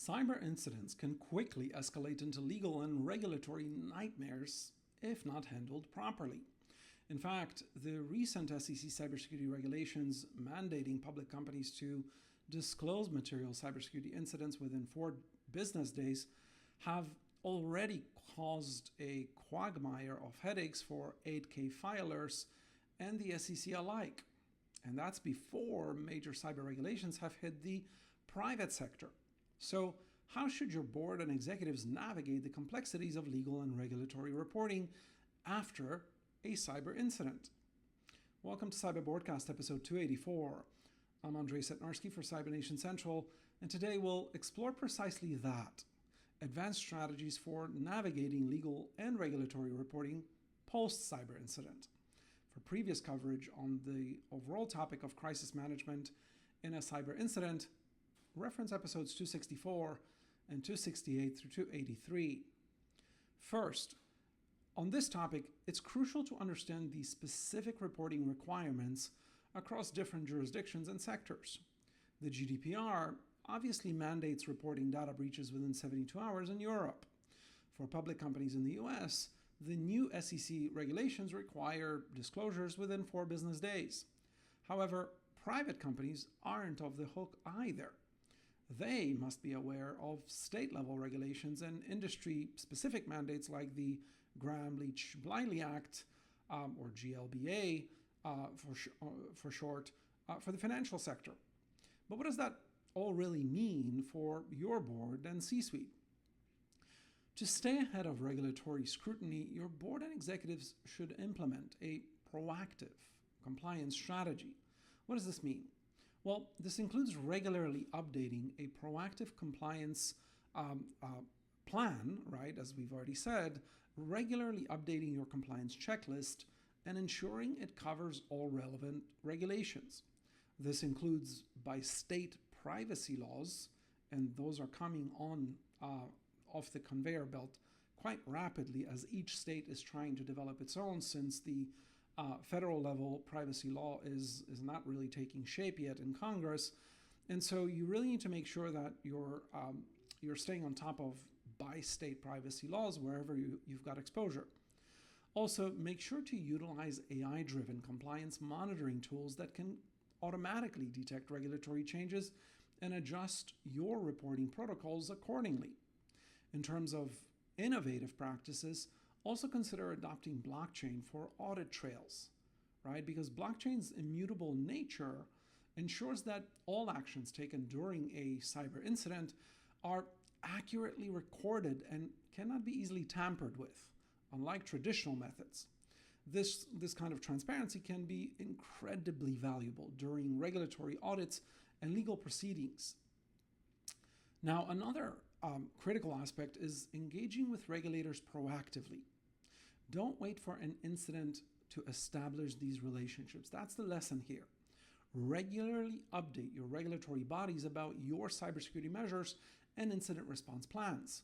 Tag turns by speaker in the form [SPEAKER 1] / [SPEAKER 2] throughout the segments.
[SPEAKER 1] Cyber incidents can quickly escalate into legal and regulatory nightmares if not handled properly. In fact, the recent SEC cybersecurity regulations mandating public companies to disclose material cybersecurity incidents within 4 business days have already caused a quagmire of headaches for 8K filers and the SEC alike. And that's before major cyber regulations have hit the private sector. So, how should your board and executives navigate the complexities of legal and regulatory reporting after a cyber incident? Welcome to CyberBoardCast episode 284. I'm Andrzej Cetnarski for Cyber Nation Central, and today we'll explore precisely that: advanced strategies for navigating legal and regulatory reporting post-cyber incident. For previous coverage on the overall topic of crisis management in a cyber incident, reference episodes 264 and 268 through 283. First, on this topic, it's crucial to understand the specific reporting requirements across different jurisdictions and sectors. The GDPR obviously mandates reporting data breaches within 72 hours in Europe. For public companies in the US, the new SEC regulations require disclosures within 4 business days. However, private companies aren't off the hook either. They must be aware of state-level regulations and industry-specific mandates like the Gramm-Leach-Bliley Act, or GLBA for short, for the financial sector. But what does that all really mean for your board and C-suite? To stay ahead of regulatory scrutiny, your board and executives should implement a proactive compliance strategy. What does this mean? Well, this includes regularly updating a proactive compliance plan, right, as we've already said, regularly updating your compliance checklist and ensuring it covers all relevant regulations. This includes by state privacy laws, and those are coming on off the conveyor belt quite rapidly as each state is trying to develop its own, since the federal level privacy law is not really taking shape yet in Congress. And so you really need to make sure that you're staying on top of by state privacy laws wherever you've got exposure. Also, make sure to utilize AI-driven compliance monitoring tools that can automatically detect regulatory changes and adjust your reporting protocols accordingly. In terms of innovative practices, also consider adopting blockchain for audit trails, right? Because blockchain's immutable nature ensures that all actions taken during a cyber incident are accurately recorded and cannot be easily tampered with, unlike traditional methods. This kind of transparency can be incredibly valuable during regulatory audits and legal proceedings. Now, another critical aspect is engaging with regulators proactively. Don't wait for an incident to establish these relationships. That's the lesson here. Regularly update your regulatory bodies about your cybersecurity measures and incident response plans,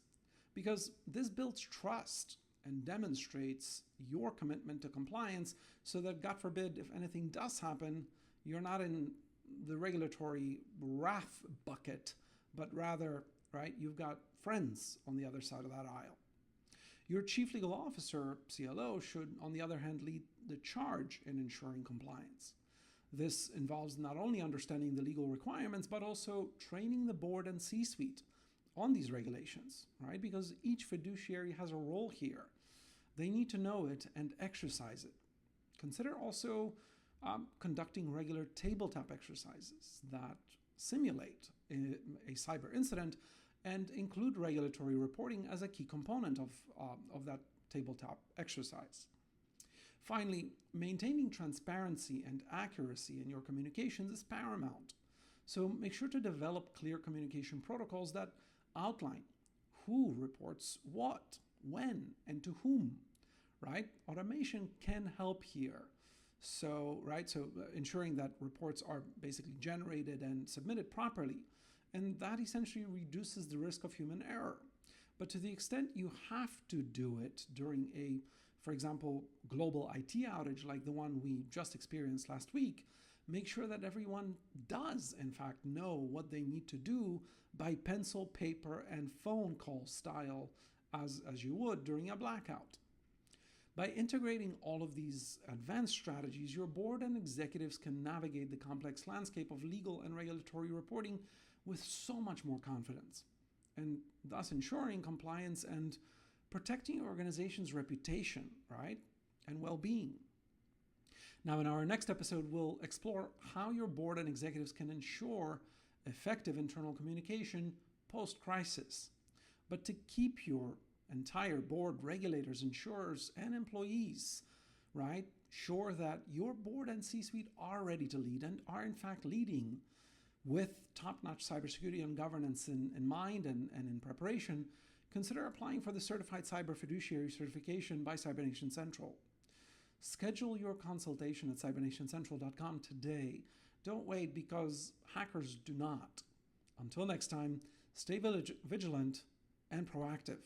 [SPEAKER 1] because this builds trust and demonstrates your commitment to compliance so that, God forbid, if anything does happen, you're not in the regulatory wrath bucket, but rather, right, you've got friends on the other side of that aisle. Your chief legal officer, CLO, should, on the other hand, lead the charge in ensuring compliance. This involves not only understanding the legal requirements, but also training the board and C-suite on these regulations, right? Because each fiduciary has a role here. They need to know it and exercise it. Consider also conducting regular tabletop exercises that simulate a cyber incident and include regulatory reporting as a key component of that tabletop exercise. Finally, maintaining transparency and accuracy in your communications is paramount. So make sure to develop clear communication protocols that outline who reports what, when, and to whom, right? Automation can help here. So ensuring that reports are basically generated and submitted properly. And that essentially reduces the risk of human error. But to the extent you have to do it during a, for example, global IT outage like the one we just experienced last week, make sure that everyone does, in fact, know what they need to do by pencil, paper, and phone call style, as you would during a blackout. By integrating all of these advanced strategies, your board and executives can navigate the complex landscape of legal and regulatory reporting with so much more confidence, and thus ensuring compliance and protecting your organization's reputation, right, and well-being. Now, in our next episode, we'll explore how your board and executives can ensure effective internal communication post-crisis, but to keep your entire board, regulators, insurers, and employees, right, sure that your board and C-suite are ready to lead and are in fact leading with top-notch cybersecurity and governance in mind and in preparation, consider applying for the Certified Cyber Fiduciary certification by CyberNation Central. Schedule your consultation at cybernationcentral.com today. Don't wait, because hackers do not. Until next time, stay vigilant and proactive.